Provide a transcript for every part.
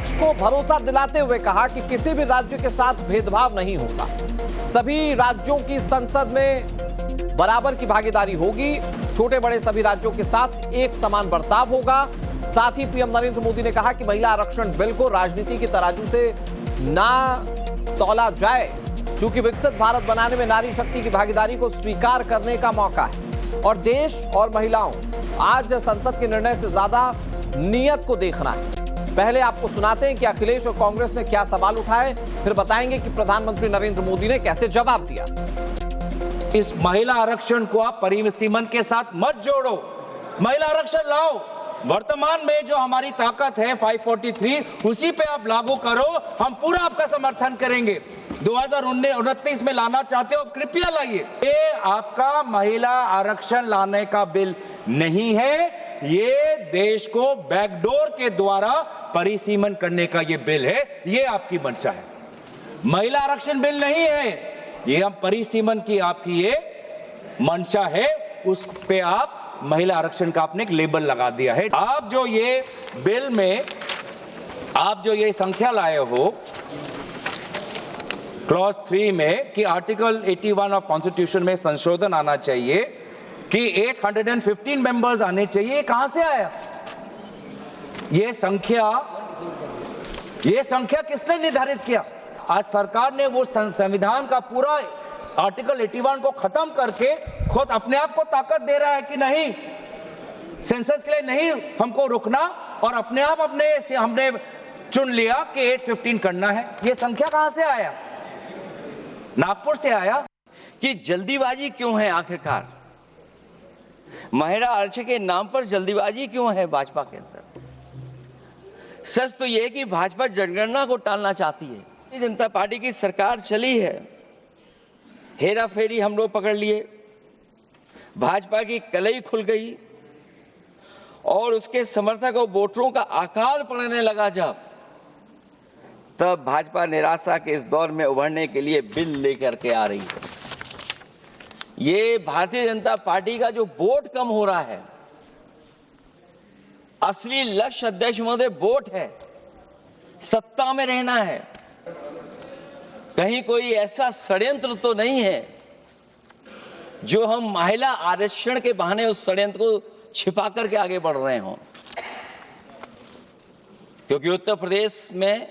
मंच को भरोसा दिलाते हुए कहा कि किसी भी राज्य के साथ भेदभाव नहीं होगा, सभी राज्यों की संसद में बराबर की भागीदारी होगी, छोटे बड़े सभी राज्यों के साथ एक समान बर्ताव होगा। साथ ही पीएम नरेंद्र मोदी ने कहा कि महिला आरक्षण बिल को राजनीति की तराजू से ना तौला जाए, क्योंकि विकसित भारत बनाने में नारी शक्ति की भागीदारी को स्वीकार करने का मौका है और देश और महिलाओं आज संसद के निर्णय से ज्यादा नीयत को देखना है। पहले आपको सुनाते हैं कि अखिलेश और कांग्रेस ने क्या सवाल उठाए, फिर बताएंगे कि प्रधानमंत्री नरेंद्र मोदी ने कैसे जवाब दिया। इस महिला आरक्षण को आप परिसीमन के साथ मत जोड़ो, महिला आरक्षण लाओ। वर्तमान में जो हमारी ताकत है 543, उसी पे आप लागू करो, हम पूरा आपका समर्थन करेंगे। 2029 में लाना चाहते हो, कृपया लाइए। ये आपका महिला आरक्षण लाने का बिल नहीं है, ये देश को बैकडोर के द्वारा परिसीमन करने का ये बिल है। ये आपकी मंशा है, महिला आरक्षण बिल नहीं है, ये हम परिसीमन की आपकी ये मंशा है। उस पे आप महिला आरक्षण का आपने एक लेबल लगा दिया है। आप जो ये बिल में आप जो ये संख्या लाए हो क्लॉज 3 में कि आर्टिकल 81 ऑफ कॉन्स्टिट्यूशन में संशोधन आना चाहिए कि 815 मेंबर्स आने चाहिए, कहां से आया ये संख्या किसने निर्धारित किया? आज सरकार ने वो संविधान का पूरा आर्टिकल 81 को खत्म करके खुद अपने आप को ताकत दे रहा है कि नहीं, सेंसस के लिए नहीं हमको रुकना, और अपने आप हमने चुन लिया कि 815 करना है। ये संख्या कहां से आया? नागपुर से आया। कि जल्दीबाजी क्यों है? आखिरकार महिला आरक्षण के नाम पर जल्दीबाजी क्यों है भाजपा के अंदर? सच तो यह है कि भाजपा जनगणना को टालना चाहती है। भारतीय जनता पार्टी की सरकार चली है, हेरा फेरी हम लोग पकड़ लिए, भाजपा की कलई खुल गई और उसके समर्थक और वोटरों का अकाल पड़ने लगा तब भाजपा निराशा के इस दौर में उभरने के लिए बिल लेकर के आ रही है। ये भारतीय जनता पार्टी का जो वोट कम हो रहा है, असली लक्ष्य अध्यक्ष महोदय वोट है, सत्ता में रहना है। कहीं कोई ऐसा षड्यंत्र तो नहीं है जो हम महिला आरक्षण के बहाने उस षड्यंत्र को छिपा करके आगे बढ़ रहे हों। क्योंकि उत्तर प्रदेश में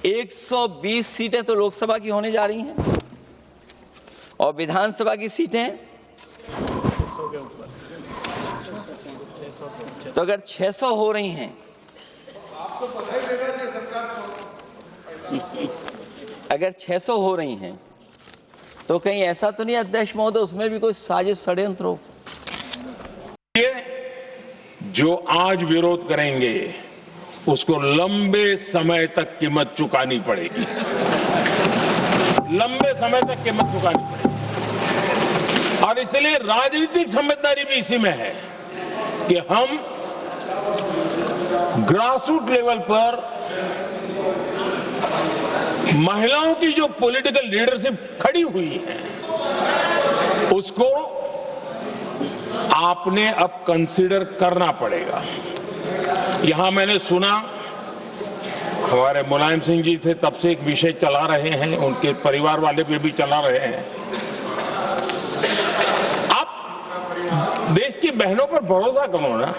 120 सीटें तो लोकसभा की होने जा रही हैं और विधानसभा की सीटें तो अगर 600 हो रही हैं, अगर 600 हो रही हैं तो कहीं ऐसा तो नहीं अध्यक्ष महोदय उसमें भी कोई साजिश षड्यंत्र हो? जो आज विरोध करेंगे उसको लंबे समय तक कीमत चुकानी पड़ेगी, लंबे समय तक कीमत चुकानी पड़ेगी। और इसलिए राजनीतिक समझदारी भी इसी में है कि हम ग्रासरूट लेवल पर महिलाओं की जो पॉलिटिकल लीडरशिप खड़ी हुई है उसको आपने अब कंसीडर करना पड़ेगा। यहां मैंने सुना हमारे मुलायम सिंह जी थे, तब से एक विषय चला रहे हैं, उनके परिवार वाले भी चला रहे हैं। आप देश की बहनों पर भरोसा करो ना,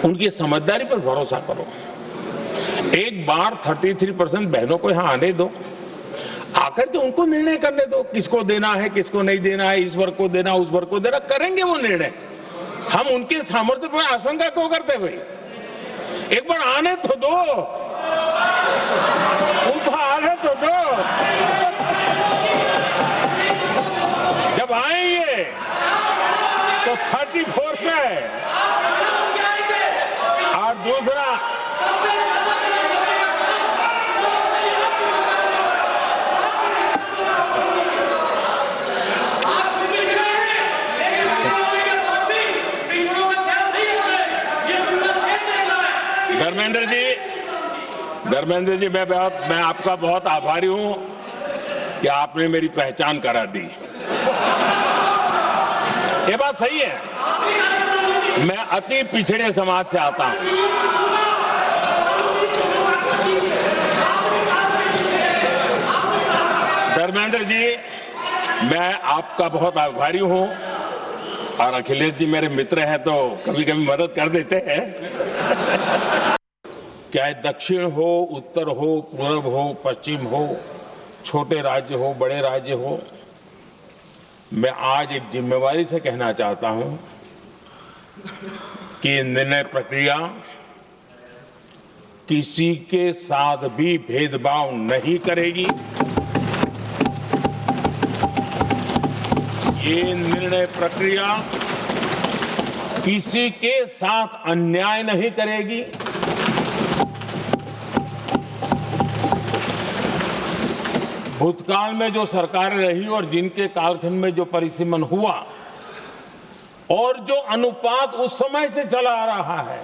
उनकी समझदारी पर भरोसा करो। एक बार 33% बहनों को यहां आने दो, आकर के उनको निर्णय करने दो, किसको देना है किसको नहीं देना है, इस वर्ग को देना उस वर्ग को देना, करेंगे वो निर्णय। हम उनके सामर्थ्य पर आशंका क्यों करते भाई? एक बार आने तो दो, उनको आने तो दो। जब आएंगे तो 34 पे और दूसरा धर्मेंद्र जी मैं आपका बहुत आभारी हूं कि आपने मेरी पहचान करा दी। ये बात सही है। मैं अति पिछड़े समाज से आता हूं। धर्मेंद्र जी, मैं आपका बहुत आभारी हूं और अखिलेश जी मेरे मित्र हैं तो कभी कभी मदद कर देते हैं। चाहे दक्षिण हो, उत्तर हो, पूर्व हो, पश्चिम हो, छोटे राज्य हो, बड़े राज्य हो, मैं आज एक जिम्मेवारी से कहना चाहता हूं कि निर्णय प्रक्रिया किसी के साथ भी भेदभाव नहीं करेगी। ये निर्णय प्रक्रिया किसी के साथ अन्याय नहीं करेगी। भूतकाल में जो सरकारें रही और जिनके कालखंड में जो परिसीमन हुआ और जो अनुपात उस समय से चला आ रहा है,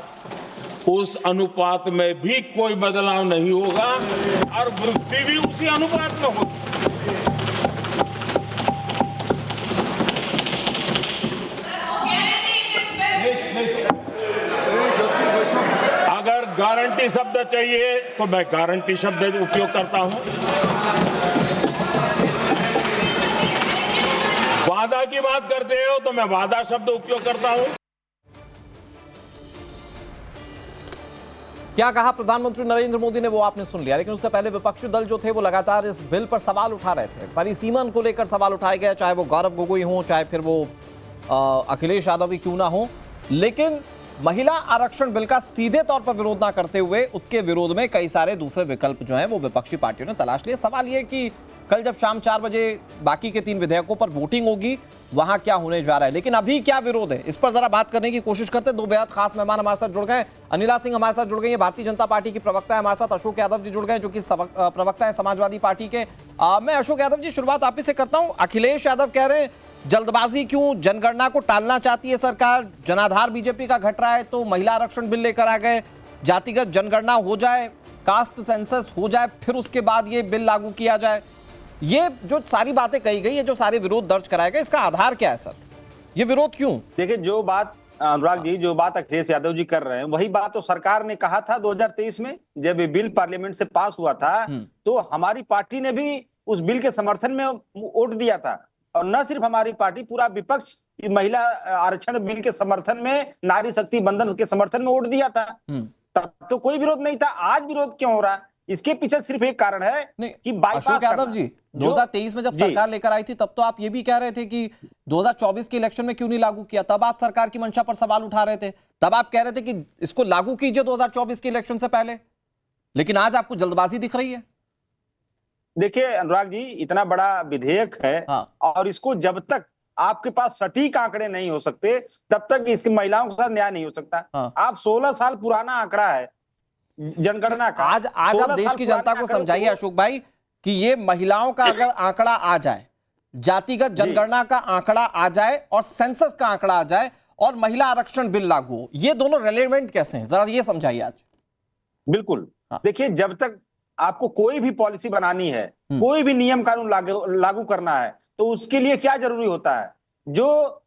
उस अनुपात में भी कोई बदलाव नहीं होगा और वृद्धि भी उसी अनुपात में होगी। अगर गारंटी शब्द चाहिए तो मैं गारंटी शब्द उपयोग करता हूं। वादा की बात करते हो तो मैं वादा शब्द उपयोग करता हूं। क्या कहा प्रधानमंत्री नरेंद्र मोदी ने वो आपने सुन लिया, लेकिन उससे पहले विपक्षी दल जो थे वो लगातार इस बिल पर सवाल उठा रहे थे। परिसीमन को लेकर सवाल उठाए गए, चाहे वो गौरव गोगोई हो, चाहे फिर वो अखिलेश यादव ही क्यों ना हो। लेकिन महिला आरक्षण बिल का सीधे तौर पर विरोध ना करते हुए उसके विरोध में कई सारे दूसरे विकल्प जो हैं वो विपक्षी पार्टियों ने तलाश लिए। सवाल ये कि कल जब शाम 4 बजे बाकी के 3 विधेयकों पर वोटिंग होगी वहां क्या होने जा रहा है, लेकिन अभी क्या विरोध है इस पर जरा बात करने की कोशिश करते हैं। 2 बेहद खास मेहमान हमारे साथ जुड़ गए। अनिला सिंह हमारे साथ जुड़ गई है, भारतीय जनता पार्टी की प्रवक्ता है। हमारे साथ अशोक यादव जी जुड़ गए जो कि प्रवक्ता है समाजवादी पार्टी के। मैं अशोक यादव जी शुरुआत आप ही से करता हूं। अखिलेश यादव कह रहे हैं जल्दबाजी क्यों, जनगणना को टालना चाहती है सरकार, जनाधार बीजेपी का घट रहा है तो महिला आरक्षण बिल लेकर आ गए, जातिगत जनगणना हो जाए, कास्ट सेंसस हो जाए, फिर उसके बाद ये बिल लागू किया जाए। ये जो सारी बातें कही गई है, जो सारे विरोध दर्ज कराए गए, इसका आधार क्या है सर? ये विरोध क्यों? देखिए, जो बात अनुराग जी, जो बात अखिलेश यादव जी कर रहे हैं वही बात तो सरकार ने कहा था 2023 में जब ये बिल पार्लियामेंट से पास हुआ था, तो हमारी पार्टी ने भी उस बिल के समर्थन में वोट दिया था। और न सिर्फ हमारी पार्टी, पूरा विपक्ष महिला आरक्षण बिल के समर्थन में, नारी शक्ति बंधन के समर्थन में वोट दिया था। तब तो कोई विरोध नहीं था। आज विरोध क्यों हो रहा है? इसके पीछे सिर्फ एक कारण है कि बाईपास यादव जी 2023 में जब सरकार लेकर आई थी तब तो आप ये भी कह रहे थे कि 2024 के इलेक्शन में क्यों नहीं लागू किया। तब आप सरकार की मंशा पर सवाल उठा रहे थे, तब आप कह रहे थे कि इसको लागू कीजिए 2024 के इलेक्शन से पहले, लेकिन आज आपको जल्दबाजी दिख रही है। देखिए अनुराग जी, इतना बड़ा विधेयक है और इसको जब तक आपके पास सटीक आंकड़े नहीं हो सकते तब तक इसकी महिलाओं के साथ न्याय नहीं हो सकता। आप 16 साल पुराना आंकड़ा है जनगणना का। आज आप देश की जनता को समझाइए अशोक भाई कि ये महिलाओं का अगर आंकड़ा आ जाए, जातिगत जनगणना का आंकड़ा आ जाए और सेंसस का आंकड़ा आ जाए और महिला आरक्षण बिल लागू हो, ये दोनों रेलेवेंट कैसे हैं, जरा ये समझाइए आज। बिल्कुल, देखिए, जब तक आपको कोई भी पॉलिसी बनानी है, कोई भी नियम कानून लागू करना है, तो उसके लिए क्या जरूरी होता है? जो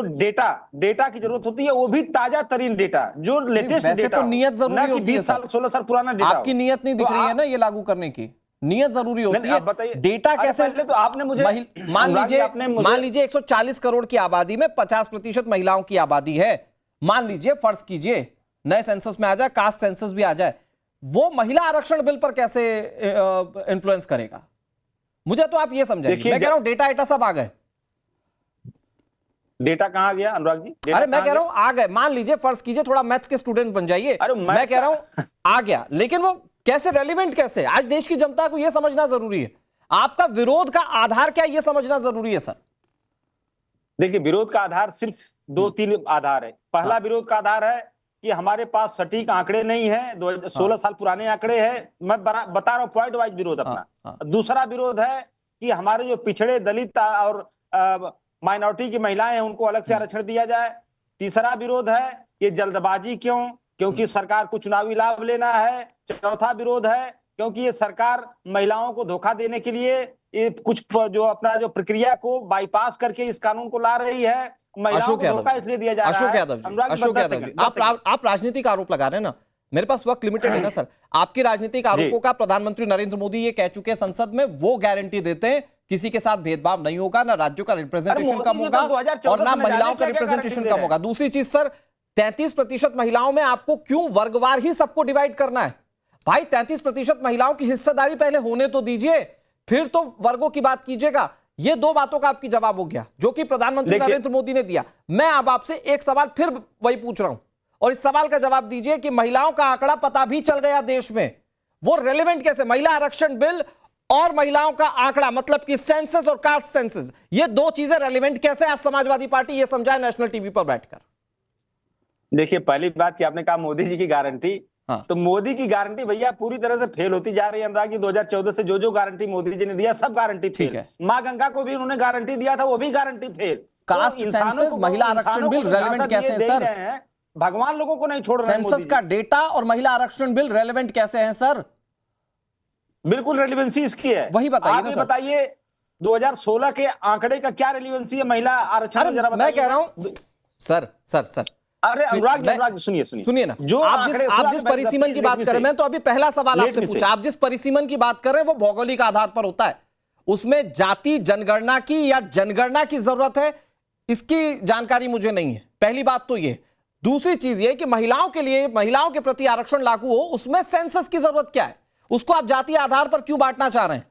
डेटा की जरूरत होती है वो भी ताजा तरीन डेटा, जो लेटेस्ट डेटा, तो नियत जरूरी होती है, 20 साल 16 साल पुराना डेटा। आपकी नियत नहीं दिख रही है ना ये लागू करने की, नियत जरूरी होती है। बताइए डेटा कैसे? तो आपने मुझे मान लीजिए 140 करोड़ की आबादी में 50% महिलाओं की आबादी है, मान लीजिए, फर्ज कीजिए नए सेंसस में आ जाए, कास्ट सेंसस भी आ जाए, वो महिला आरक्षण बिल पर कैसे इन्फ्लुएंस करेगा? मुझे तो आप ये समझाइए। मैं कह रहा हूं डेटा सब आ गए। डेटा कहां गया अनुराग जी? अरे मैं कह रहा हूं आ गए, मान लीजिए, फर्ज कीजिए, थोड़ा मैथ्स के स्टूडेंट बन जाइए। अरे मैं कह रहा हूं आ गया, लेकिन वो कैसे रेलिवेंट, कैसे? आज देश की जनता को यह समझना जरूरी है। आपका विरोध का आधार क्या, यह समझना जरूरी है सर। देखिए, विरोध का आधार सिर्फ 2-3 आधार है। पहला विरोध का आधार है कि हमारे पास सटीक आंकड़े नहीं है, 16 साल पुराने आंकड़े हैं। मैं बता रहा हूं पॉइंट वाइज विरोध अपना। दूसरा विरोध है कि हमारे जो पिछड़े, दलित और माइनॉरिटी की महिलाएं हैं उनको अलग से आरक्षण दिया जाए। तीसरा विरोध है कि जल्दबाजी क्यों, क्योंकि सरकार को चुनावी लाभ लेना है। चौथा विरोध है क्योंकि ये सरकार महिलाओं को धोखा देने के लिए ये कुछ जो अपना जो प्रक्रिया को बाईपास करके इस कानून को ला रही है। महिलाओं अशोक को यादव धोखा जी, इसलिए दिया जा रहा अशोक है। यादव जी, अनुराग जी, अशोक बस यादव जी, 10 सेकंड। आप राजनीतिक आरोप लगा रहे हैं ना, मेरे पास वक्त लिमिटेड है ना सर। आपकी राजनीतिक आरोपों का प्रधानमंत्री नरेंद्र मोदी ये कह चुके हैं संसद में, वो गारंटी देते हैं किसी के साथ भेदभाव नहीं होगा, ना राज्यों का रिप्रेजेंटेशन कम होगा और ना महिलाओं का रिप्रेजेंटेशन कम होगा। दूसरी चीज सर, 33% महिलाओं में आपको क्यों वर्गवार ही सबको डिवाइड करना है? भाई 33% महिलाओं की हिस्सेदारी पहले होने तो दीजिए, फिर तो वर्गों की बात कीजिएगा। ये दो बातों का आपकी जवाब हो गया जो कि प्रधानमंत्री नरेंद्र मोदी ने दिया। मैं अब आपसे एक सवाल फिर वही पूछ रहा हूं और इस सवाल का जवाब दीजिए कि महिलाओं का आंकड़ा पता भी चल गया देश में, वो रेलेवेंट कैसे? महिला आरक्षण बिल और महिलाओं का आंकड़ा, मतलब कि सेंसस और कास्ट सेंसस, ये दो चीजें रेलेवेंट कैसे? आज समाजवादी पार्टी ये समझाए नेशनल टीवी पर बैठकर। देखिए, पहली बात कि आपने कहा मोदी जी की गारंटी, हाँ। तो मोदी की गारंटी भैया पूरी तरह से फेल होती जा रही है। अनुराग जी, 2014 से जो जो गारंटी मोदी जी ने दिया सब गारंटी ठीक फेल। है। मां गंगा को भी उन्होंने गारंटी दिया था, वो भी गारंटी फेल। कास्ट सेंसस, महिला आरक्षण बिल रेलेवेंट कैसे है सर? भगवान लोगों को नहीं छोड़ रहे हैं मोदी सेंसस का डेटा और महिला आरक्षण बिल रेलेवेंट कैसे हैं सर? बिल्कुल रेलिवेंसी इसकी है। वही बताइए आप ना ये सर। बताइए 2016 के आंकड़े का क्या रेलिवेंसी है महिला आरक्षण में, जरा मैं बताइए। कह रहा हूं सर सर सर अरे अनुराग जी, सुनिए सुनिए ना, जो आप जिस परिसीमन की बात कर रहे हैं, मैं तो अभी पहला सवाल आपसे पूछा, आप जिस परिसीमन की बात कर रहे हैं वो भौगोलिक आधार पर होता है, उसमें जाति जनगणना की या जनगणना की जरूरत है, इसकी जानकारी मुझे नहीं है। पहली बात तो ये। दूसरी चीज ये कि महिलाओं के लिए, महिलाओं के प्रति आरक्षण लागू हो, उसमें सेंसस की जरूरत क्या है? उसको आप जातीय आधार पर क्यों बांटना चाह रहे हैं?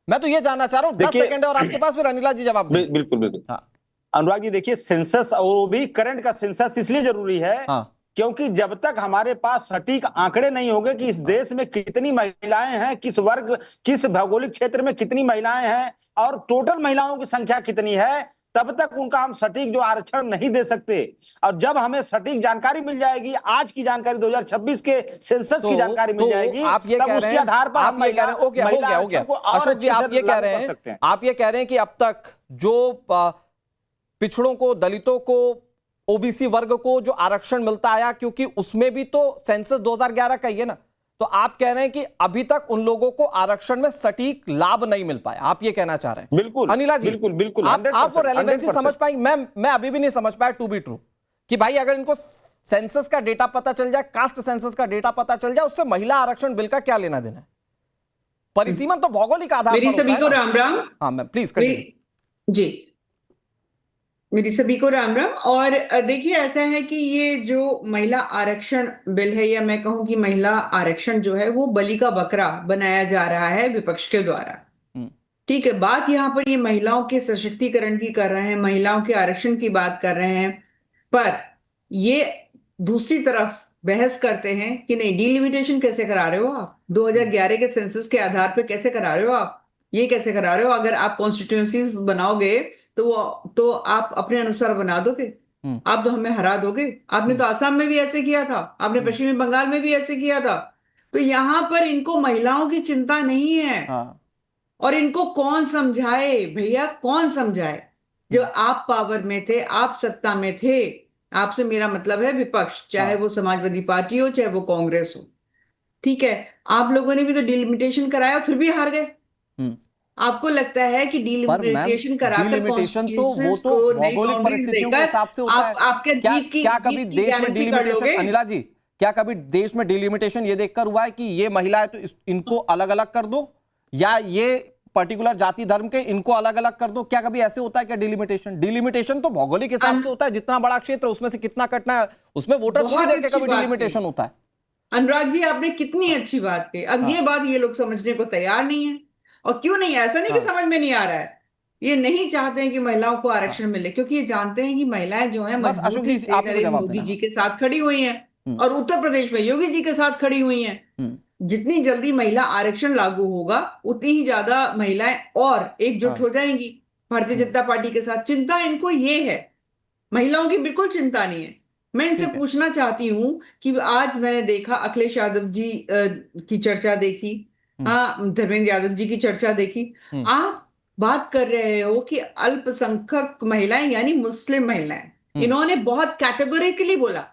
मैं तो ये जानना चाह रहा हूं। 10 सेकंड और आपके पास, फिर अनिला जी जवाब दें। बिल्कुल बिल्कुल। हाँ। अनुराग जी देखिए, सेंसस और वो भी करंट का सेंसस इसलिए जरूरी है क्योंकि जब तक हमारे पास सटीक आंकड़े नहीं होंगे कि इस देश में कितनी महिलाएं हैं, किस वर्ग, किस भौगोलिक क्षेत्र में कितनी महिलाएं हैं और टोटल महिलाओं की संख्या कितनी है, तब तक उनका हम सटीक जो आरक्षण नहीं दे सकते। और जब हमें सटीक जानकारी मिल जाएगी, आज की जानकारी 2026 के सेंसस की जानकारी मिल जाएगी, तब उसके आधार पर आप ये कह रहे हैं, महिला आरक्षण को अशोक जी आप ये कह रहे हैं, आप ये कह रहे हैं कि अब तक जो पिछड़ों को, दलितों को, ओबीसी वर्ग को जो आरक्षण मिलता आया, क्योंकि उसमें भी तो सेंसस 2011 का ही है ना, तो आप कह रहे हैं कि अभी तक उन लोगों को आरक्षण में सटीक लाभ नहीं मिल पाया, आप ये कहना चाह रहे हैं? बिल्कुल अनिला जी, बिल्कुल बिल्कुल, आप वो रेलेवेंसी समझ पाएंगे? मैं अभी भी नहीं समझ पाया, टू बी ट्रू, कि भाई अगर इनको सेंसस का डेटा पता चल जाए, कास्ट सेंसस का डेटा पता चल जाए, उससे महिला आरक्षण बिल का क्या लेना देना है? परिसीमन तो भौगोलिक आधार पर होता है। मेरी सभी को राम राम। हाँ मैम प्लीज जी, मेरी सभी को राम राम। और देखिए, ऐसा है कि ये जो महिला आरक्षण बिल है, या मैं कहूं कि महिला आरक्षण जो है वो बलि का बकरा बनाया जा रहा है विपक्ष के द्वारा। ठीक है, बात यहाँ पर ये महिलाओं के सशक्तिकरण की कर रहे हैं, महिलाओं के आरक्षण की बात कर रहे हैं, पर ये दूसरी तरफ बहस करते हैं कि नहीं, डिलिमिटेशन कैसे करा रहे हो आप? 2011 के सेंसस के आधार पर कैसे करा रहे हो आप? ये कैसे करा रहे हो? अगर आप कॉन्स्टिट्यूएंसीज बनाओगे तो आप अपने अनुसार बना दोगे? आप तो हमें हरा दोगे। आपने तो आसाम में भी ऐसे किया था, आपने पश्चिमी बंगाल में भी ऐसे किया था। तो यहां पर इनको महिलाओं की चिंता नहीं है। और इनको कौन समझाए भैया, कौन समझाए? जब आप पावर में थे, आप सत्ता में थे, आपसे मेरा मतलब है विपक्ष, चाहे वो समाजवादी पार्टी हो, चाहे वो कांग्रेस हो, ठीक है, आप लोगों ने भी तो डिलिमिटेशन कराया, फिर भी हार गए। आपको लगता है कि डिलिमिटेशन कराकर कॉन्स्टिट्यूशंस को भौगोलिक परिस्थितियों के हिसाब से होता है? आपके जीत की क्या कभी देश में डिलिमिटेशन, अनिला जी, क्या कभी देश में डिलिमिटेशन ये देखकर हुआ है कि ये महिला है तो इनको अलग अलग कर दो, या ये पर्टिकुलर जाति धर्म के इनको अलग अलग कर दो? क्या कभी ऐसे होता है क्या डिलिमिटेशन? डिलिमिटेशन तो भौगोलिक हिसाब से होता है, जितना बड़ा क्षेत्र उसमें से कितना कटना है, उसमें वोटर थोड़ी देख के कभी डिलिमिटेशन होता है। अनुराग जी, आपने कितनी अच्छी बात कही। अब ये बात ये लोग समझने को तैयार नहीं है। और क्यों नहीं? ऐसा नहीं कि समझ में नहीं आ रहा है, ये नहीं चाहते हैं कि महिलाओं को आरक्षण मिले, क्योंकि ये जानते हैं कि महिलाएं जो हैं मजबूती से नरेंद्र मोदी जी के साथ खड़ी हुई हैं, और उत्तर प्रदेश में योगी जी के साथ खड़ी हुई हैं। जितनी जल्दी महिला आरक्षण लागू होगा, उतनी ही ज्यादा महिलाएं और एकजुट हो जाएंगी भारतीय जनता पार्टी के साथ। चिंता इनको ये है, महिलाओं की बिल्कुल चिंता नहीं है। मैं इनसे पूछना चाहती हूं कि आज मैंने देखा अखिलेश यादव जी की चर्चा देखी, हाँ, धर्मेंद्र यादव जी की चर्चा देखी। आप बात कर रहे हो कि अल्पसंख्यक महिलाएं यानी मुस्लिम महिलाएं, इन्होंने बहुत कैटेगोरिकली बोला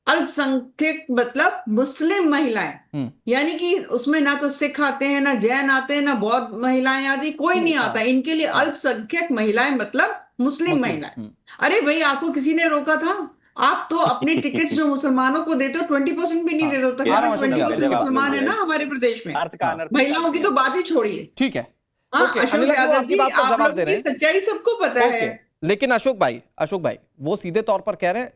अल्पसंख्यक मतलब मुस्लिम महिलाएं, यानी कि उसमें ना तो सिख आते हैं, ना जैन आते हैं, ना बौद्ध महिलाएं आदि कोई नहीं आता। इनके लिए अल्पसंख्यक महिलाएं मतलब मुस्लिम महिलाएं। अरे भाई, आपको किसी ने रोका था? आप तो अपने टिकट्स जो मुसलमानों को देते हो 20% भी नहीं देते हो। तकरीबन 20% मुसलमान है ना हमारे प्रदेश में। अर्थ का अनर्थ महिलाओं की तो बात ही छोड़िए। ठीक है, हाँ, ओके, अशोक अनिला जी, वो यादव आपकी जी, बात को आप जवाब लोगों दे रहे की हैं। सच्चाई सबको पता ओके, है। लेकिन अशोक भाई वो सीधे तौर पर कह रहे हैं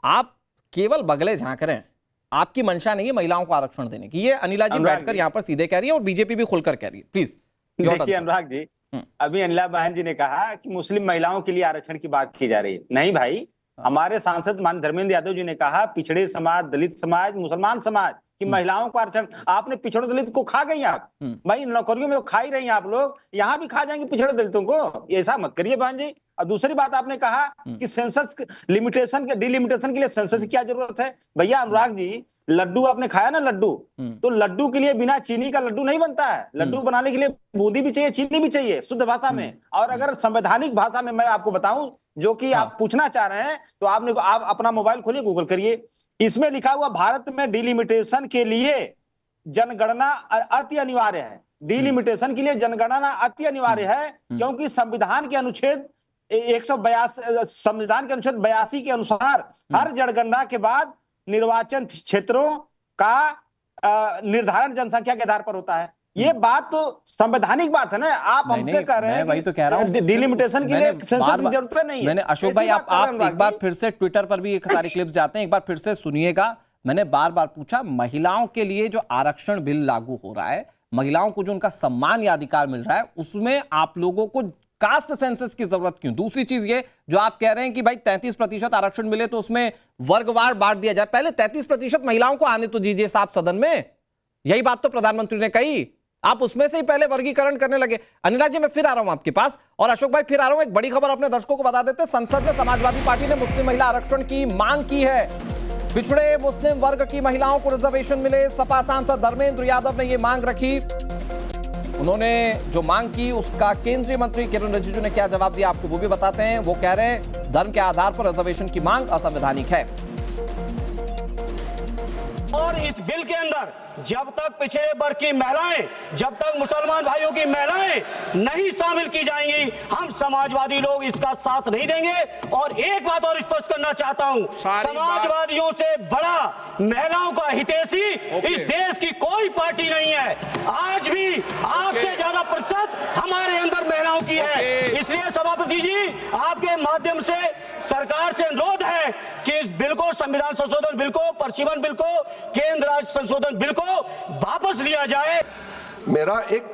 आप केवल बगले झांक रहे हैं, आपकी मंशा नहीं है महिलाओं को आरक्षण देने की। ये अनिला जी अनुराग बैठकर जी। यहाँ पर सीधे कह रही है और बीजेपी भी खुलकर कह रही है। प्लीज देखिए अनुराग जी, अभी अनिला बहन जी ने कहा कि मुस्लिम महिलाओं के लिए आरक्षण की बात की जा रही है। नहीं भाई, हमारे सांसद मान धर्मेंद्र यादव जी ने कहा पिछड़े समाज, दलित समाज, मुसलमान समाज की महिलाओं को आरक्षण। आपने पिछड़े दलित को खा गई आप भाई, नौकरियों में तो खा ही रही हैं आप लोग, यहाँ भी खा जाएंगे पिछड़े दलितों को। ऐसा मत करिए बहन जी। और दूसरी बात आपने कहा कि सेंसस लिमिटेशन के डिलिमिटेशन के लिए सेंसस की क्या जरूरत है? भैया अनुराग जी, लड्डू आपने खाया ना, लड्डू, तो लड्डू के लिए बिना चीनी का लड्डू नहीं बनता है। लड्डू बनाने के लिए बूंदी भी चाहिए, चीनी भी चाहिए, शुद्ध भाषा में। और अगर संवैधानिक भाषा में मैं आपको बताऊं, जो कि आप पूछना चाह रहे हैं, तो आप अपना मोबाइल खोलिए, गूगल करिए, इसमें लिखा हुआ भारत में डिलिमिटेशन के लिए जनगणना अति अनिवार्य है। डिलिमिटेशन के लिए जनगणना अति अनिवार्य है, क्योंकि संविधान के अनुच्छेद 182 संविधान के अनुच्छेद 82 के अनुसार हर जनगणना के बाद निर्वाचन क्षेत्रों का निर्धारण जनसंख्या के आधार पर होता है। ये बात तो संवैधानिक बात है ना। आप हमसे कह रहे हैं वही तो कह रहा हूं, डिलिमिटेशन के लिए सेंसस की जरूरत नहीं है। मैंने अशोक भाई, आप एक बार फिर से ट्विटर पर भी एक सारी क्लिप्स जाते हैं, एक बार फिर से सुनिएगा। मैंने बार बार पूछा, महिलाओं के लिए जो आरक्षण बिल लागू हो रहा है, महिलाओं को जो उनका सम्मान या अधिकार मिल रहा है, उसमें आप लोगों को कास्ट सेंसस की जरूरत क्यों? दूसरी चीज ये जो आप कह रहे हैं कि भाई 33% आरक्षण मिले तो उसमें वर्गवार बांट दिया जाए, पहले 33% महिलाओं को आने तो दीजिए साहब सदन में। यही बात तो प्रधानमंत्री ने कही, आप उसमें से ही पहले वर्गीकरण करने लगे। अनिला जी, मैं फिर आ रहा हूं आपके पास, और अशोक भाई फिर आ रहा हूं। एक बड़ी खबर अपने दर्शकों को बता देते, संसद में समाजवादी पार्टी ने मुस्लिम महिला आरक्षण की मांग की है। पिछड़े मुस्लिम वर्ग की महिलाओं को रिजर्वेशन मिले। सपा सांसद धर्मेंद्र यादव ने यह मांग रखी। उन्होंने जो मांग की उसका केंद्रीय मंत्री किरण रिजिजू ने क्या जवाब दिया, आपको वो भी बताते हैं। वो कह रहे हैं धर्म के आधार पर रिजर्वेशन की मांग असंवैधानिक है। और इस बिल के अंदर जब तक पिछड़े वर्ग की महिलाएं, जब तक मुसलमान भाइयों की महिलाएं नहीं शामिल की जाएंगी, हम समाजवादी लोग इसका साथ नहीं देंगे। और एक बात और स्पष्ट करना चाहता हूं, समाजवादियों से बड़ा महिलाओं का हितैषी इस देश की कोई पार्टी नहीं है। आज भी आपसे ज्यादा प्रतिशत हमारे अंदर महिलाओं की है। इसलिए सभापति जी, आपके माध्यम से सरकार से अनुरोध है कि इस बिल को, संविधान संशोधन बिल को, प्रशिवन बिल को, केंद्र राज्य संशोधन बिल को वापस लिया जाए। मेरा एक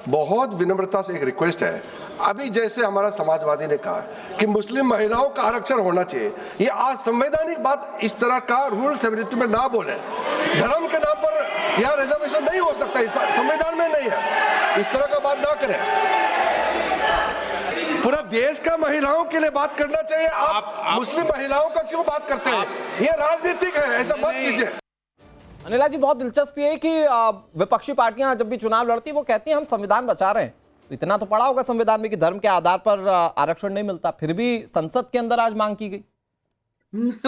बहुत विनम्रता से एक रिक्वेस्ट है, अभी जैसे हमारा समाजवादी ने कहा कि मुस्लिम महिलाओं का आरक्षण होना चाहिए, ये असंवैधानिक बात इस तरह का रूल 72 में ना बोले। धर्म के नाम पर यहाँ रिजर्वेशन नहीं हो सकता, संविधान में नहीं है, इस तरह का बात ना करें। पूरा देश का महिलाओं के लिए बात करना चाहिए। आप मुस्लिम महिलाओं का क्यों बात करते हैं? ये राजनीतिक है, ऐसा मत कीजिए। अनिला जी, बहुत दिलचस्प ये है कि विपक्षी पार्टियां जब भी चुनाव लड़ती है वो कहती हैं हम संविधान बचा रहे हैं। तो इतना तो पढ़ा होगा संविधान में कि धर्म के आधार पर आरक्षण नहीं मिलता, फिर भी संसद के अंदर आज मांग की गई।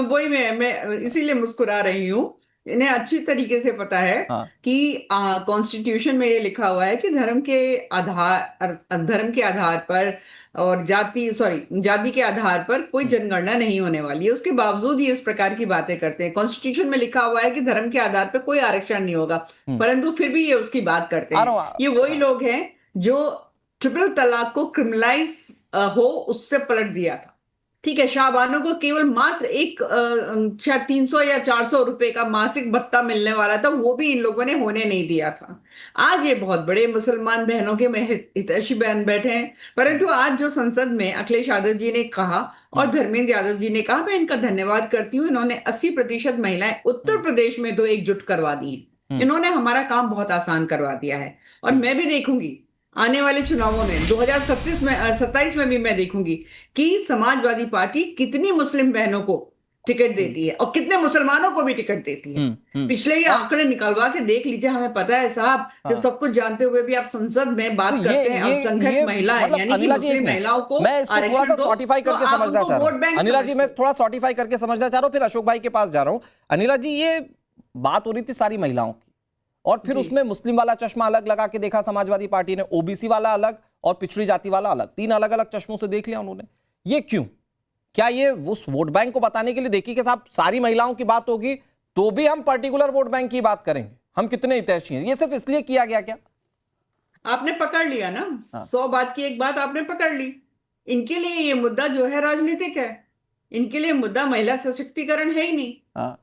वही मैं इसीलिए मुस्कुरा रही हूँ। इन्हें अच्छी तरीके से पता है कि कॉन्स्टिट्यूशन में ये लिखा हुआ है कि धर्म के आधार पर और जाति के आधार पर कोई जनगणना नहीं होने वाली है। उसके बावजूद ये इस प्रकार की बातें करते हैं। कॉन्स्टिट्यूशन में लिखा हुआ है कि धर्म के आधार पर कोई आरक्षण नहीं होगा, परंतु फिर भी ये उसकी बात करते हैं। ये वही लोग हैं जो ट्रिपल तलाक को क्रिमिनलाइज हो उससे पलट दिया था। ठीक है, शाहबानों को केवल मात्र एक 300 या 400 रुपए का मासिक भत्ता मिलने वाला था, वो भी इन लोगों ने होने नहीं दिया था। आज ये बहुत बड़े मुसलमान बहनों के हितैषी बहन बैठे हैं, परंतु आज जो संसद में अखिलेश यादव जी ने कहा और धर्मेंद्र यादव जी ने कहा, मैं इनका धन्यवाद करती हूँ। इन्होंने 80% महिलाएं उत्तर प्रदेश में तो एकजुट करवा दी है। इन्होंने हमारा काम बहुत आसान करवा दिया है। और मैं भी देखूंगी आने वाले चुनावों में 2027 में भी मैं देखूंगी कि समाजवादी पार्टी कितनी मुस्लिम बहनों को टिकट देती है और कितने मुसलमानों को भी टिकट देती है। पिछले ये आंकड़े निकलवा के देख लीजिए, हमें पता है साहब, जब सब कुछ जानते हुए भी आप संसद में बात करते हैं अल्पसंख्यक महिलाएं मतलब यानी कि अनिला जी, मुस्लिम महिलाओं को मैं इसको थोड़ा सा सॉर्टिफाई करके समझना चाह रहा हूँ। अनिला जी, मैं थोड़ा सॉर्टिफाई करके समझना चाह रहा हूँ, फिर अशोक भाई के पास जा रहा हूँ। अनिला जी, ये बात हो रही थी सारी महिलाओं की, और फिर उसमें मुस्लिम वाला चश्मा अलग लगा के देखा समाजवादी पार्टी ने, ओबीसी वाला अलग और पिछड़ी जाति वाला अलग, 3 अलग अलग चश्मों से देख लिया उन्होंने। ये क्यों? क्या ये उस वोट बैंक को बताने के लिए देखिए कि साहब सारी महिलाओं की बात होगी तो भी हम पर्टिकुलर वोट बैंक की बात करेंगे, हम कितने हितैषी हैं? ये सिर्फ इसलिए किया गया क्या? आपने पकड़ लिया ना, 100 बात की एक बात आपने पकड़ ली। इनके लिए ये मुद्दा जो है राजनीतिक है, इनके लिए मुद्दा महिला सशक्तिकरण है ही नहीं।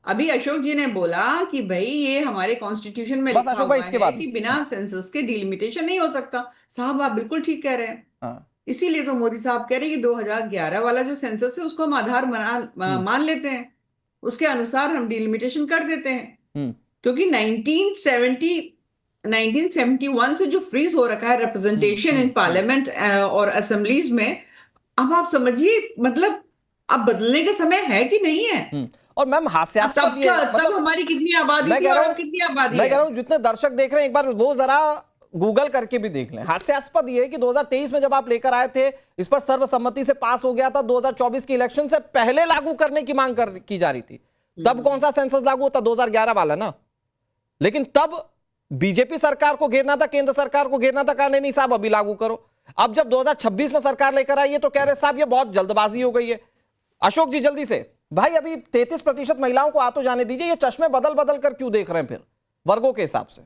अभी अशोक जी ने बोला कि भाई ये हमारे कॉन्स्टिट्यूशन में लिखा हुआ है कि बिना सेंसस के डिलिमिटेशन नहीं हो सकता। साहब आप बिल्कुल ठीक कह रहे हैं। इसीलिए तो मोदी साहब कह रहे हैं कि 2011 वाला जो सेंसस है उसको हम आधार मान लेते हैं, उसके अनुसार हम डिलिमिटेशन कर देते हैं। क्योंकि 1971 से जो फ्रीज हो रखा है रिप्रेजेंटेशन इन पार्लियामेंट और असेंबलीज में, अब आप समझिए मतलब अब बदलने का समय है कि नहीं है। और मैम हास्यास्पद ये तब हमारी कितनी आबादी थी और अब कितनी आबादी है? मैं कह रहा हूं जितने दर्शक देख रहे हैं एक बार वो जरा गूगल करके भी देख लें। हास्यास्पद ये है कि 2023 में जब आप लेकर आए थे, इस पर सर्वसम्मति से पास हो गया था, 2024 के इलेक्शन से पहले लागू करने की मांग की जा रही थी। तब कौन सा सेंसस लागू होता? 2011 वाला ना। लेकिन तब बीजेपी सरकार को घेरना था, केंद्र सरकार को घेरना था, कहा नहीं साहब अभी लागू करो। अब जब 2026 में सरकार लेकर आई है तो कह रहे साहब ये बहुत जल्दबाजी हो गई है। अशोक जी जल्दी से भाई, अभी 33% महिलाओं को आ तो जाने दीजिए, ये चश्मे बदल बदल कर क्यों देख रहे हैं फिर वर्गों के हिसाब से?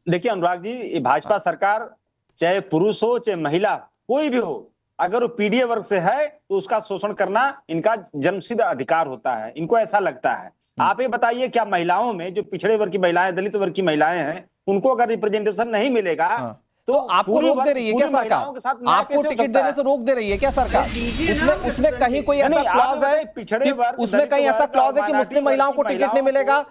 देखिए अनुराग जी, ये भाजपा सरकार चाहे पुरुष हो चाहे महिला कोई भी हो, अगर वो पीडीए वर्ग से है तो उसका शोषण करना इनका जन्मसिद्ध अधिकार होता है, इनको ऐसा लगता है। आप ये बताइए क्या महिलाओं में जो पिछड़े वर्ग की महिलाएं, दलित वर्ग की महिलाएं हैं, उनको अगर रिप्रेजेंटेशन नहीं मिलेगा तो आपको रोक दे रही है क्या सरकार? आपको टिकट देने से रोक दे रही है क्या सरकार? उसमें कहीं कोई ऐसा क्लॉज है, पिछड़े वर्ग, उसमें कहीं ऐसा क्लॉज है कि मुस्लिम महिलाओं को टिकट नहीं मिलेगा,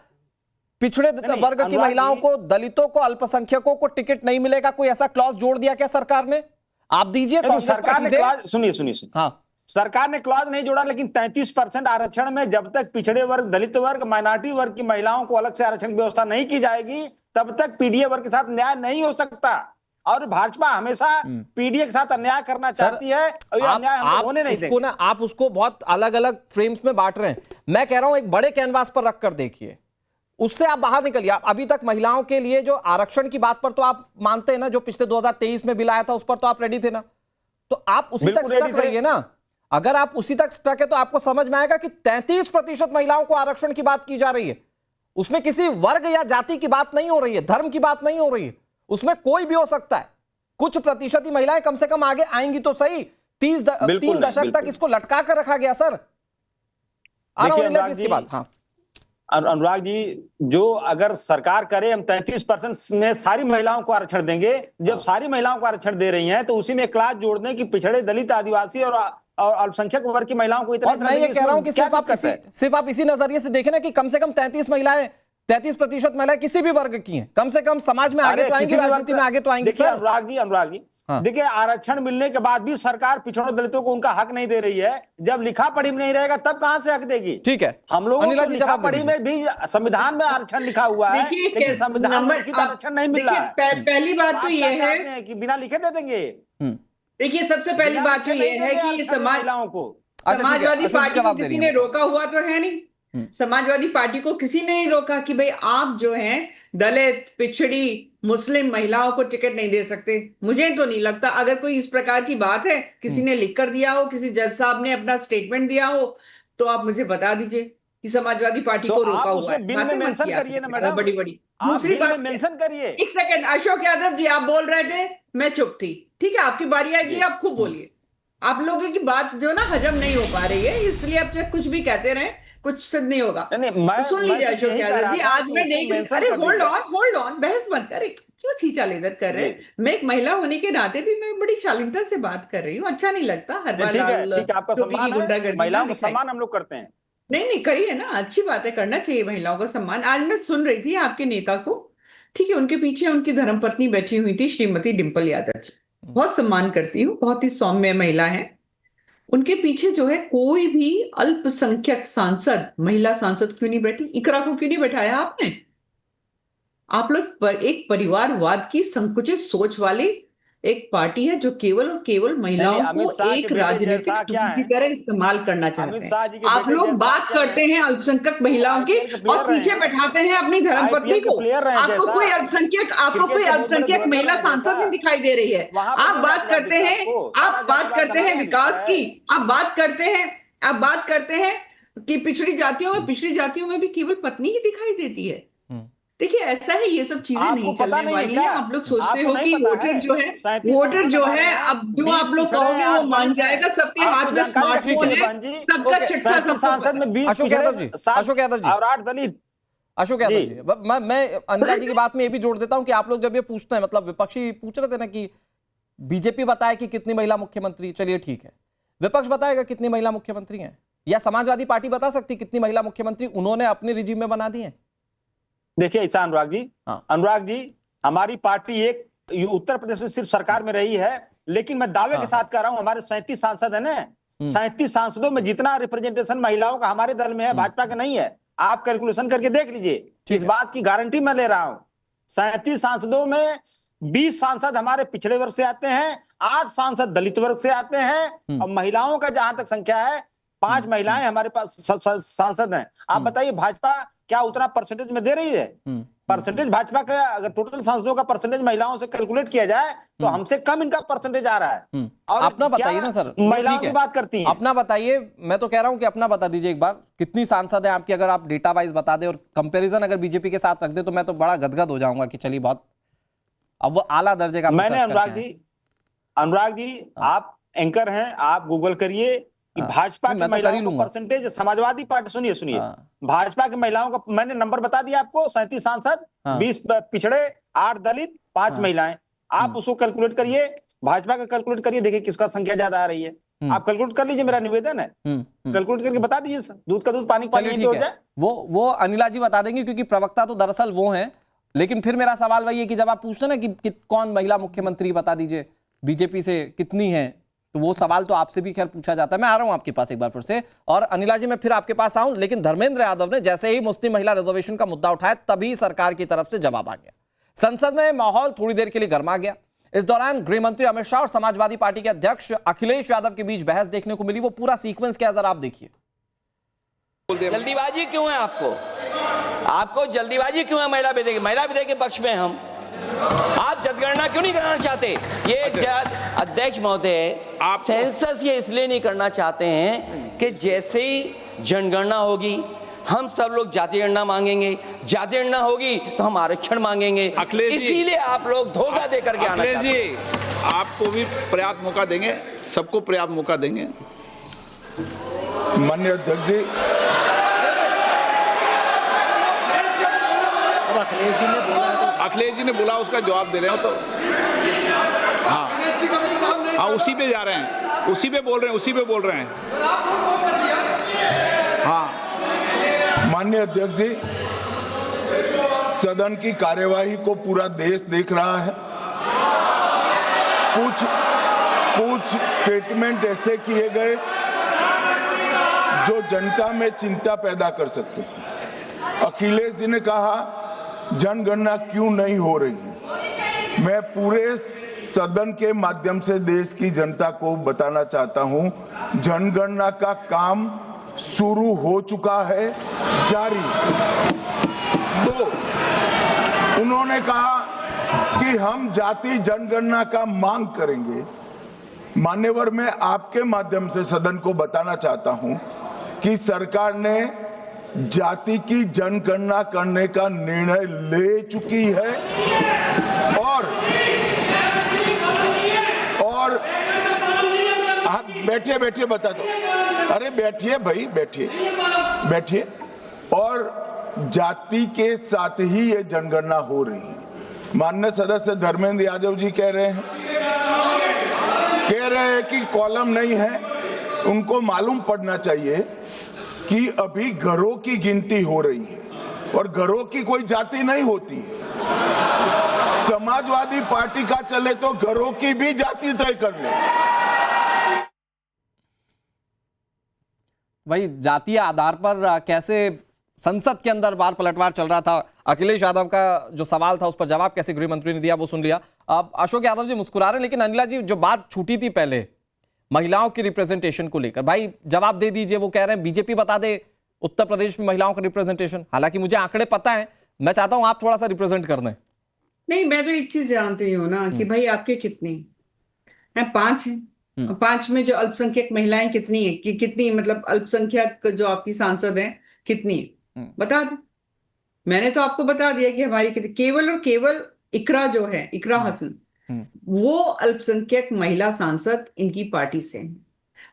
पिछड़े वर्ग की महिलाओं को, दलितों को, अल्पसंख्यकों को टिकट नहीं मिलेगा? कोई ऐसा क्लॉज जोड़ दिया क्या सरकार ने? आप दीजिए। सरकार ने क्लॉज, सुनिए हाँ, सरकार ने क्लॉज नहीं जोड़ा, लेकिन 33% आरक्षण में जब तक पिछड़े वर्ग, दलित वर्ग, माइनॉरिटी वर्ग की महिलाओं को अलग से आरक्षण व्यवस्था नहीं की जाएगी तब तक पीडीए वर्ग के साथ न्याय नहीं हो सकता। और भाजपा हमेशा पीडीए के साथ अन्याय करना चाहती है और ये अन्याय हम होने नहीं देंगे। आप उसको बहुत अलग अलग फ्रेम्स में बांट रहे हैं। मैं कह रहा हूं एक बड़े कैनवास पर रखकर देखिए, उससे आप बाहर निकलिए। अभी तक महिलाओं के लिए जो आरक्षण की बात पर तो आप मानते हैं ना, जो पिछले 2023 में बिल आया था उस पर तो आप रेडी थे ना, तो आप उसी तक स्टक रहिए ना। अगर आप उसी तक स्टक है तो आपको समझ में आएगा कि 33% महिलाओं को आरक्षण की बात की जा रही है। उसमें किसी वर्ग या जाति की बात नहीं हो रही है, धर्म की बात नहीं हो रही है, उसमें कोई भी हो सकता है। कुछ प्रतिशत ही महिलाएं कम से कम आगे आएंगी तो सही। 3 दशक तक इसको लटका कर रखा गया सर। इसकी बात। हाँ अनुराग जी, जो अगर सरकार करे हम 33% में सारी महिलाओं को आरक्षण देंगे, जब सारी महिलाओं को आरक्षण दे रही हैं तो उसी में क्लास जोड़ दें कि पिछड़े, दलित, आदिवासी और अल्पसंख्यक वर्ग की महिलाओं को इतना। मैं ये कह रहा हूं कि सिर्फ आप इसी नजरिए से देखें ना कि कम से कम 33% महिलाएं किसी भी वर्ग की हैं, कम से कम समाज में आगे तो आएंगी, राजनीति में आगे तो आएंगी। देखिए अनुराग जी देखिए, आरक्षण मिलने के बाद भी सरकार पिछड़ों दलितों को उनका हक नहीं दे रही है। जब लिखा पढ़ी में नहीं रहेगा तब कहां से हक देगी? ठीक है, हम लोगों को लिखा पढ़ी में भी संविधान में आरक्षण लिखा हुआ है, लेकिन संविधान में लिखित आरक्षण नहीं मिल रहा है। पहली बात तो ये है कि बिना लिखे दे देंगे। देखिए सबसे पहली बात तो ये है कि समाजवादी पार्टी को किसी ने रोका हुआ तो है नहीं। समाजवादी पार्टी को किसी ने नहीं रोका कि भाई आप जो हैं दलित, पिछड़ी, मुस्लिम महिलाओं को टिकट नहीं दे सकते। मुझे तो नहीं लगता। अगर कोई इस प्रकार की बात है, किसी ने लिख कर दिया हो, किसी जज साहब ने अपना स्टेटमेंट दिया हो, तो आप मुझे बता दीजिए कि समाजवादी पार्टी को रोका हुआ है। बिल में मेंशन करिए ना मैडम, बड़ी दूसरी बात मेंशन करिए। एक सेकंड, अशोक यादव जी आप बोल रहे थे, मैं चुप थी। ठीक है, आपकी बारी आएगी, आप खूब बोलिए। आप लोगों की बात जो ना हजम नहीं हो पा रही है, इसलिए आप चाहे कुछ भी कहते रहे, कुछ सिद्ध नहीं होगा। तो सुन लीजिए अशोक यादव जी, आज मैं नहीं, अरे होल्ड ऑन, बहस मत करे, क्यों छीछा लेदत कर रहे हैं? मैं एक महिला होने के नाते भी मैं बड़ी शालीनता से बात कर रही हूँ। अच्छा नहीं लगता हर बार आपका सम्मान है, महिलाओं का सम्मान हम लोग करते हैं। नहीं करिए ना, अच्छी बात है, करना चाहिए महिलाओं का सम्मान। आज मैं सुन रही थी आपके नेता को, ठीक है, उनके पीछे उनकी धर्मपत्नी बैठी हुई थी, श्रीमती डिंपल यादव जी। बहुत सम्मान करती हूँ, बहुत ही सौम्य महिला है। उनके पीछे जो है कोई भी अल्पसंख्यक सांसद, महिला सांसद क्यों नहीं बैठी? इकरा को क्यों नहीं बैठाया आपने? आप लोग एक परिवारवाद की संकुचित सोच वाली एक पार्टी है जो केवल और केवल महिलाओं अमित को शाह के एक बेटे राजनीतिक जैसा टूल क्या की है? तरह इस्तेमाल करना चाहते अमित शाह जी हैं। के आप बेटे लोग जैसा बात क्या करते है? हैं अल्पसंख्यक महिलाओं की IPL के प्लेयर और रहे पीछे हैं। बैठाते हैं अपनी धर्मपत्नी IPL के को। प्लेयर रहे हैं आपको जैसा। कोई अल्पसंख्यक क्रिकेट के बहुत बड़े धुरंधर महिला रहे हैं सांसद जैसा। नहीं दिखाई दे रही है। वहां पे आप नहीं बात जातिवाद करते दिखता हैं, आपको। आप सारा बात जातिवाद करते हैं हमारे यहाँ विकास दिखता की, है। आप बात करते हैं, आप बात करते हैं कि पिछड़ी जातियों में भी केवल पत्नी ही दिखाई देती है। देखिए ऐसा है, ये सब चीजें आपको नहीं पता चलने नहीं है वाली क्या? हैं। आप लोग सोचते आपको हो नहीं कि पता वोटर है? जो है, 37 वोटर जो हमारे है, हैं, अब जो 20 आप लोग पिछड़े कहोगे हैं, वो 8 मान दलित हैं। जाएगा। सबके आपको हाथ में जानकारी रखनी स्मार्टफोन चाहिए है, बहन जी। सबका ओके, चिट्ठा 37 सबको सांसद पता में है। 20 अशोक यादव जी, पिछड़े, 7 अशोक यादव जी। और 8 दलित। अशोक यादव जी। जी, मैं अनिला जी की बात में ये भी जोड़ देता हूं कि आप लोग जब ये पूछते हैं, मतलब विपक्षी पूछ रहे थे ना कि बीजेपी बताए कि कितनी महिला मुख्यमंत्री, चलिए ठीक है, विपक्ष बताएगा कितनी महिला मुख्यमंत्री हैं, या समाजवादी पार्टी बता सकती कितनी महिला मुख्यमंत्री उन्होंने अपने रिजीम में बना दी है? देखिए ऐसा अनुराग जी, हाँ। अनुराग जी, हमारी पार्टी एक उत्तर प्रदेश में सिर्फ सरकार में रही है, लेकिन मैं दावे के साथ कह रहा हूं हमारे 37 सांसद है ना, 37 सांसदों में जितना रिप्रेजेंटेशन महिलाओं का हमारे दल में है, भाजपा का नहीं है। आप कैलकुलेशन करके देख लीजिए, इस बात की गारंटी मैं ले रहा हूं। 37 सांसदों में 20 सांसद हमारे पिछड़े वर्ग से आते हैं, 8 सांसद दलित वर्ग से आते हैं, और महिलाओं का जहां तक संख्या है 5 महिलाएं हमारे पास सांसद हैं। आप बताइए भाजपा क्या उतना परसेंटेज में दे रही है? परसेंटेज भाजपा का, अगर टोटल सांसदों का परसेंटेज महिलाओं से कैलकुलेट किया जाए तो हमसे कम इनका परसेंटेज आ रहा है। और अपना बताइए ना सर, महिलाओं ठीक की है, बात करती हैं। अपना बताइए, मैं तो कह रहा हूं कि अपना बता दीजिए एक बार, कितनी सांसद है आपकी, अगर आप डेटा वाइज बता दे और कंपैरिजन अगर बीजेपी के साथ रख दे तो मैं तो बड़ा गदगद हो जाऊंगा कि चलिए बहुत, अब वो आला दर्जे का। मैंने अनुराग जी, आप एंकर हैं, आप गूगल करिए कि भाजपा की महिलाओं का परसेंटेज, समाजवादी पार्टी, सुनिए भाजपा की महिलाओं का मैंने नंबर बता दिया आपको, 37 सांसद, 20 पिछड़े, 8 दलित, 5 महिलाएं। आप उसको कैलकुलेट करिए, भाजपा का कैलकुलेट करिए, देखिए किसका संख्या ज्यादा आ रही है। आप कैलकुलेट कर लीजिए, मेरा निवेदन है, कैलकुलेट करके बता दीजिए, दूध का दूध पानी पानी हो जाए। वो अनिला जी बता देंगे, क्योंकि प्रवक्ता तो दरअसल वो हैं। लेकिन फिर मेरा सवाल वही है कि जब आप पूछते ना कि कौन महिला मुख्यमंत्री बता दीजिए बीजेपी से कितनी है, तो वो सवाल तो आपसे भी खैर पूछा जाता है। मैं आ रहा हूं आपके पास एक बार फिर से, और अनिला जी मैं फिर आपके पास आऊं, लेकिन धर्मेंद्र यादव ने जैसे ही मुस्लिम महिला रिजर्वेशन का मुद्दा उठाया तभी सरकार की तरफ से जवाब आ गया। संसद में माहौल थोड़ी देर के लिए गर्मा गया। इस दौरान गृह मंत्री अमित शाह और समाजवादी पार्टी के अध्यक्ष अखिलेश यादव के बीच बहस देखने को मिली। वो पूरा सीक्वेंस क्या है जरा आप देखिए। जल्दीबाजी क्यों है आपको जल्दीबाजी क्यों है? महिला विधेयक के पक्ष में हम, आप जनगणना क्यों नहीं कराना चाहते? ये अध्यक्ष महोदय, आप सेंसस ये इसलिए नहीं करना चाहते हैं कि जैसे ही जनगणना होगी हम सब लोग जाति गणना मांगेंगे, जाति गणना होगी तो हम आरक्षण मांगेंगे, इसीलिए आप लोग धोखा दे करके आना चाहते हैं। आपको भी पर्याप्त मौका देंगे, सबको पर्याप्त मौका देंगे। माननीय अध्यक्ष जी, अखिलेश जी ने बोला, उसका जवाब दे रहे हो तो हाँ उसी पे जा रहे हैं, उसी पे बोल रहे हैं हाँ। माननीय अध्यक्ष जी, सदन की कार्यवाही को पूरा देश देख रहा है। कुछ स्टेटमेंट ऐसे किए गए जो जनता में चिंता पैदा कर सकते हैं। अखिलेश जी ने कहा जनगणना क्यों नहीं हो रही है। मैं पूरे सदन के माध्यम से देश की जनता को बताना चाहता हूं, जनगणना का काम शुरू हो चुका है, जारी। 2, उन्होंने कहा कि हम जाति जनगणना का मांग करेंगे। मान्यवर, मैं आपके माध्यम से सदन को बताना चाहता हूं कि सरकार ने जाति की जनगणना करने का निर्णय ले चुकी है और आप बैठिए बता दो। अरे बैठिए भाई, बैठिए। और जाति के साथ ही ये जनगणना हो रही है। माननीय सदस्य धर्मेंद्र यादव जी कह रहे हैं कि कॉलम नहीं है। उनको मालूम पड़ना चाहिए कि अभी घरों की गिनती हो रही है और घरों की कोई जाति नहीं होती है। समाजवादी पार्टी का चले तो घरों की भी जाति तय कर ले। भाई जातीय आधार पर कैसे संसद के अंदर बार पलटवार चल रहा था, अखिलेश यादव का जो सवाल था उस पर जवाब कैसे गृह मंत्री ने दिया वो सुन लिया। अब अशोक यादव जी मुस्कुरा रहे हैं, लेकिन अनिला जी जो बात छूटी थी पहले महिलाओं की रिप्रेजेंटेशन को लेकर, भाई जवाब दे दीजिए। वो कह रहे हैं बीजेपी बता दे उत्तर प्रदेश में महिलाओं का रिप्रेजेंटेशन, हालांकि मुझे आंकड़े पता है, मैं चाहता हूं आप थोड़ा सा रिप्रेजेंट कर दें। नहीं, मैं तो एक चीज जानती हूँ ना कि भाई आपके कितनी हैं? 5 हैं। 5 में जो अल्पसंख्यक महिलाएं कितनी है, कि कितनी मतलब अल्पसंख्यक जो आपकी सांसद हैं कितनी है, बता दो। मैंने तो आपको बता दिया कि हमारी केवल और केवल इकरा जो है, इकरा हसन, वो अल्पसंख्यक महिला सांसद इनकी पार्टी से है।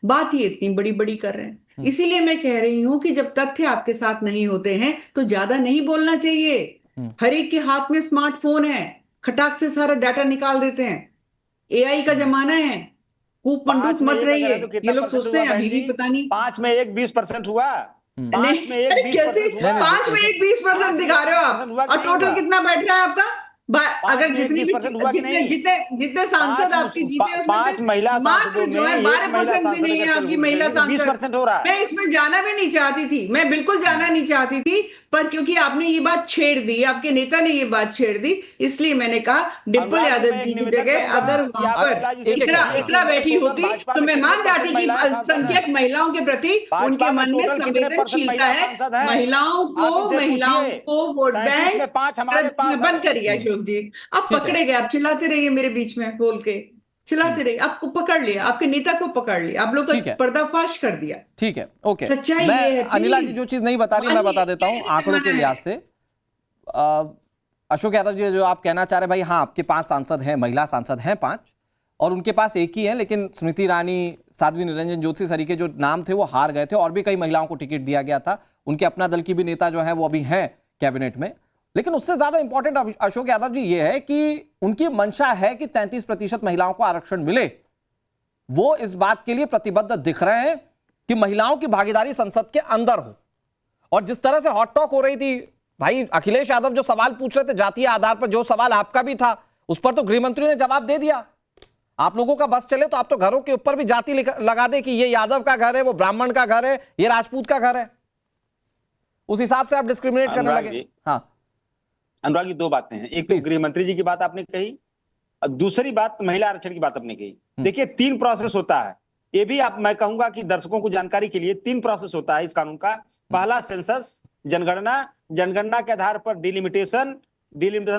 बात ही इतनी बड़ी बड़ी कर रहे हैं। इसीलिए मैं कह रही हूं कि जब तथ्य आपके साथ नहीं होते हैं तो ज्यादा नहीं बोलना चाहिए। हर एक के हाथ में स्मार्टफोन है, खटाक से सारा डाटा निकाल देते हैं। एआई का जमाना है, कूप मंडूक मत रहिए। ये लोग सोचते हैं अभी भी पता नहीं 5 में 1 20% हुआ। 5 में 1 कैसे 20% 5 में 1 20% दिखा रहे हो आप? और टोटल कितना बैठ रहा है आपका? अगर जितने सांसद आपकी जीते उसमें 5 महिला मात्र जो है 12% भी नहीं है आपकी महिला सांसद। 20% हो रहा है। मैं इसमें जाना भी नहीं चाहती थी, मैं बिल्कुल जाना नहीं चाहती थी, पर क्योंकि आपने ये बात छेड़ दी, आपके नेता ने ये बात छेड़ दी, इसलिए मैंने कहा डिम्पल यादव जी की जगह अगर वहां पर इकरा बैठी होती तो मैं मान जाती कि अल्पसंख्यक महिलाओं के प्रति उनके मन में संवेदनशीलता है। महिलाओं को वोट बैंक बंद करिए अशोक जी। आप पकड़े गए, आप चिल्लाते रहिए मेरे बीच में बोल के, चिल्लाते रहिए। आपको पकड़ लिया, आपके नेता को पकड़ लिया, आप लोग का पर्दाफाश कर दिया। ठीक है, ओके। सच्चाई ये है। अनिला जी जो चीज नहीं बता रही मैं बता देता हूं आंकड़ों के लिहाज से। अशोक यादव जी जो आप कहना चाह रहे हैं, भाई हाँ आपके 5 सांसद हैं, महिला सांसद हैं 5, और उनके पास एक ही है, लेकिन स्मृति ईरानी, साध्वी निरंजन ज्योति सरीके जो नाम थे वो हार गए थे, और भी कई महिलाओं को टिकट दिया गया था। उनके अपना दल की भी नेता जो है वो अभी हैं कैबिनेट में। लेकिन उससे ज्यादा इंपॉर्टेंट अशोक यादव जी ये है कि उनकी मंशा है कि 33% महिलाओं को आरक्षण मिले। वो इस बात के लिए प्रतिबद्ध दिख रहे हैं कि महिलाओं की भागीदारी संसद के अंदर हो। और जिस तरह से हॉट टॉक हो रही थी, भाई अखिलेश यादव जो सवाल पूछ रहे थे जातीय आधार पर, जो सवाल आपका भी था उस पर तो गृह मंत्री ने जवाब दे दिया। आप लोगों का बस चले तो आप तो घरों के ऊपर भी जाति लगा दे कि ये यादव का घर है, वो ब्राह्मण का घर है, ये राजपूत का घर है। उस हिसाब से आप डिस्क्रिमिनेट करने लगे। हाँ अनुराग जी, 2 बातें हैं। एक तो गृह मंत्री जी की बात आपने कही, और दूसरी बात महिला आरक्षण की बात आपने कही। देखिए 3 प्रोसेस होता है, ये भी मैं कहूंगा कि दर्शकों को जानकारी के लिए 3 प्रोसेस होता है इस कानून का। पहला सेंसस, जनगणना, जनगणना के आधार पर डिलिमिटेशन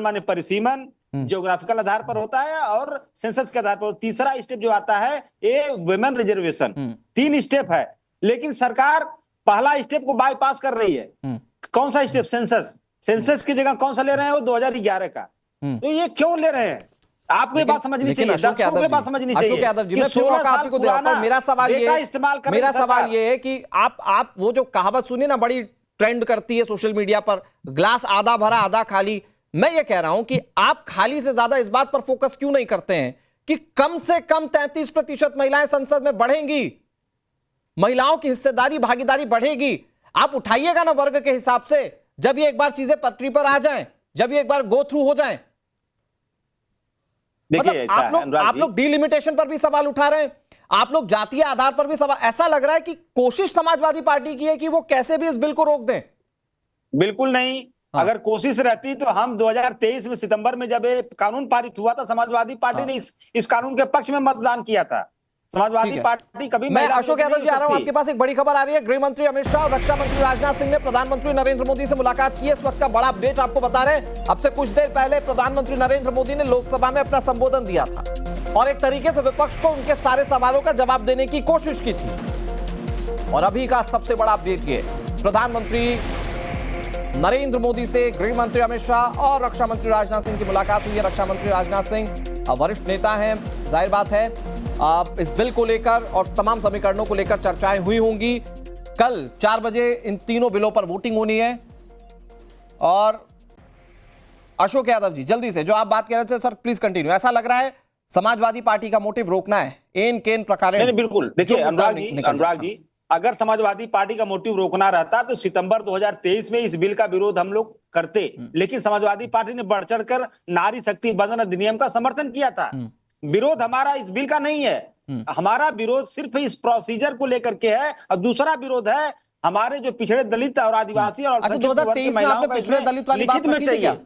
माने परिसीमन, ज्योग्राफिकल आधार पर होता है, और सेंसस के आधार पर। तीसरा स्टेप जो आता है ये वुमेन रिजर्वेशन। 3 स्टेप है, लेकिन सरकार पहला स्टेप को बाईपास कर रही है। कौन सा स्टेप? सेंसस की जगह कौन सा ले रहे हैं? वो 2011 का। तो ये क्यों ले रहे हैं? आपको ये बात समझनी चाहिए, दर्शकों को बात समझनी चाहिए। अशोक यादव जी, मैं 16 साल पुराना मेरा सवाल ये है कि आप वो जो कहावत सुनी ना, बड़ी ट्रेंड करती है सोशल मीडिया पर, ग्लास आधा भरा आधा खाली। मैं ये कह रहा हूं कि आप खाली से ज्यादा इस बात पर फोकस क्यों नहीं करते हैं कि कम से कम 33% महिलाएं संसद में बढ़ेंगी, महिलाओं की हिस्सेदारी भागीदारी बढ़ेगी। आप उठाइएगा ना वर्ग के हिसाब से, जब ये एक बार चीजें पटरी पर आ जाएं, जब ये एक बार गो थ्रू हो जाएं। देखिए मतलब आप लोग डिलिमिटेशन पर भी सवाल उठा रहे हैं, आप लोग जातीय आधार पर भी सवाल। ऐसा लग रहा है कि कोशिश समाजवादी पार्टी की है कि वो कैसे भी इस बिल को रोक दें। बिल्कुल नहीं। हाँ। अगर कोशिश रहती तो हम 2023 में सितंबर में जब ये कानून पारित हुआ था, समाजवादी पार्टी ने इस कानून के पक्ष में मतदान किया था। समाजवादी पार्टी कभी। मैं अशोक यादव जी आ रहा हूं आपके पास। एक बड़ी खबर आ रही है, गृह मंत्री अमित शाह और रक्षा मंत्री राजनाथ सिंह ने प्रधानमंत्री नरेंद्र मोदी से मुलाकात की है। इस वक्त का बड़ा अपडेट आपको बता रहे हैं। अब से कुछ देर पहले प्रधानमंत्री नरेंद्र मोदी ने लोकसभा में अपना संबोधन दिया था और एक तरीके से विपक्ष को उनके सारे सवालों का जवाब देने की कोशिश की थी। और अभी का सबसे बड़ा अपडेट ये, प्रधानमंत्री नरेंद्र मोदी से गृह मंत्री अमित शाह और रक्षा मंत्री राजनाथ सिंह की मुलाकात हुई है। रक्षा मंत्री राजनाथ सिंह वरिष्ठ नेता हैं, जाहिर बात है इस बिल को लेकर और तमाम समीकरणों को लेकर चर्चाएं हुई होंगी। कल 4 बजे इन तीनों बिलों पर वोटिंग होनी है। और अशोक यादव जी, जल्दी से जो आप बात कह रहे थे सर, प्लीज कंटिन्यू। ऐसा लग रहा है समाजवादी पार्टी का मोटिव रोकना है एन केन प्रकार। बिल्कुल। देखिए अनुराग जी, अगर समाजवादी पार्टी का मोटिव रोकना रहता तो सितंबर 2023 में इस बिल का विरोध हम लोग करते, लेकिन समाजवादी पार्टी ने बढ़ चढ़कर नारी शक्ति बंधन अधिनियम का समर्थन किया था। विरोध हमारा इस बिल का नहीं है, हमारा विरोध सिर्फ इस प्रोसीजर को लेकर के है, और दूसरा विरोध है हमारे जो पिछड़े दलित और आदिवासी और अच्छा, अल्पसंख्यक वर्ग की 2023 में महिलाओं आपने का पिछड़े इसमें दलित वाली बात लिखित में रखी थी चाहिए। क्या?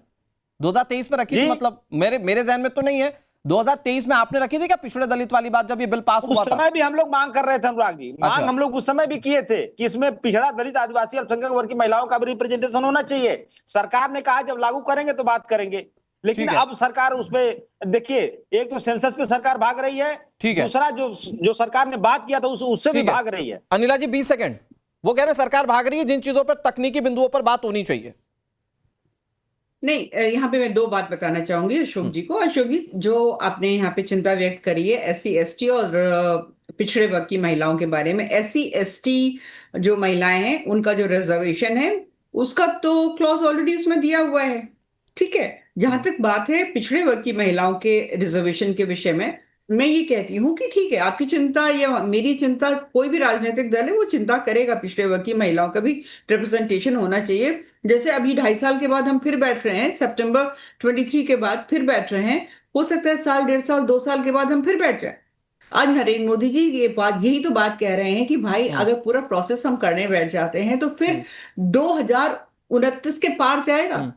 2023 में रखी थी, जी। मतलब मेरे जहन में तो नहीं है। 2023 में आपने रखी थी क्या पिछड़े दलित वाली बात, जब ये बिल पास उस हुआ था? समय भी हम लोग मांग कर रहे थे अनुराग जी, अच्छा। मांग हम लोग उस समय भी किए थे कि इसमें पिछड़ा दलित आदिवासी अल्पसंख्यक वर्ग की महिलाओं का भी रिप्रेजेंटेशन होना चाहिए। सरकार ने कहा जब लागू करेंगे तो बात करेंगे, लेकिन ठीक है। अब सरकार उसपे देखिए, एक तो सेंसस पे सरकार भाग रही है, ठीक है। दूसरा जो सरकार ने बात किया था उससे भी ठीक है। भाग रही है। अनिला जी 20 सेकंड। वो कह रहे हैं सरकार भाग रही है, जिन चीजों पर तकनीकी बिंदुओं पर बात होनी चाहिए। नहीं, यहाँ पे मैं दो बात बताना चाहूंगी अशोक जी को। अशोक जी, जो आपने यहाँ पे चिंता व्यक्त करी है SC ST और पिछड़े वर्ग की महिलाओं के बारे में, SC ST जो महिलाएं हैं उनका जो रिजर्वेशन है उसका तो क्लॉज ऑलरेडी उसमें दिया हुआ है, ठीक है। जहां तक बात है पिछड़े वर्ग की महिलाओं के रिजर्वेशन के विषय में, मैं ये कहती हूँ कि ठीक है, आपकी चिंता या मेरी चिंता, कोई भी राजनीतिक दल है वो चिंता करेगा, पिछड़े वर्ग की महिलाओं का भी रिप्रेजेंटेशन होना चाहिए। जैसे अभी 2.5 साल के बाद हम फिर बैठ रहे हैं, सितंबर 23 के बाद फिर बैठ रहे हैं, हो सकता है साल, 1.5 साल, 2 साल के बाद हम फिर बैठ जाए। आज नरेंद्र मोदी जी ये बात, यही तो बात कह रहे हैं कि भाई अगर पूरा प्रोसेस हम करने बैठ जाते हैं तो फिर 2029 के पार जाएगा।